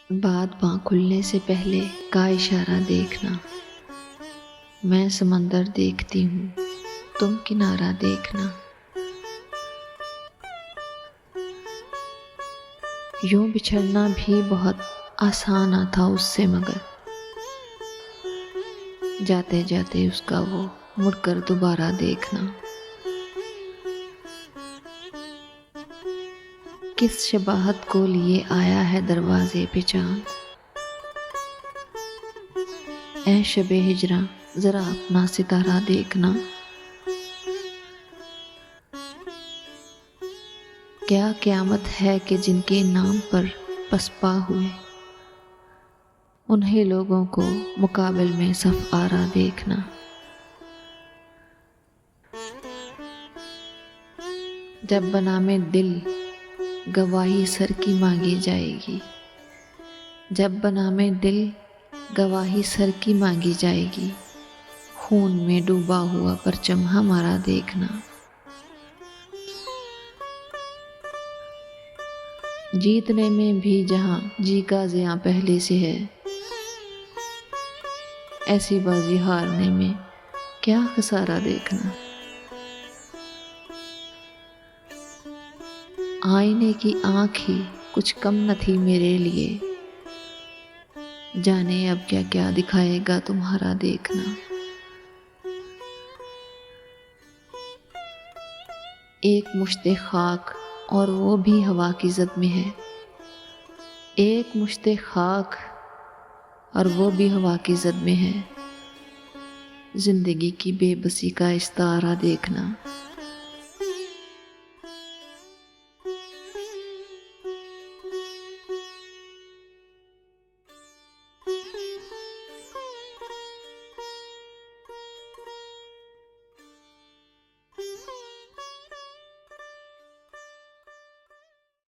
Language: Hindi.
बात बाँ खुलने से पहले का इशारा देखना। मैं समंदर देखती हूँ, तुम किनारा देखना। यूं बिछड़ना भी बहुत आसान था उससे, मगर जाते जाते उसका वो मुड़कर दोबारा देखना। किस शबाहत को लिए आया है दरवाजे पे चांद, ऐ शबे हिजरा जरा अपना सितारा देखना। क्या क़यामत है कि जिनके नाम पर पसपा हुए, उन्हीं लोगों को मुकाबिल में सफ आरा देखना। जब बना में दिल गवाही सर की मांगी जाएगी, जब बना में दिल गवाही सर की मांगी जाएगी, खून में डूबा हुआ परचम हमारा देखना। जीतने में भी जहां जी का ज़िया पहले से है, ऐसी बाजी हारने में क्या खसारा देखना। आईने की आँख ही कुछ कम न थी मेरे लिए, जाने अब क्या क्या दिखाएगा तुम्हारा देखना। एक मुश्ते खाक और वो भी हवा की ज़द में है, एक मुश्ते खाक और वो भी हवा की ज़द में है। ज़िंदगी की बेबसी का इस्तारा देखना।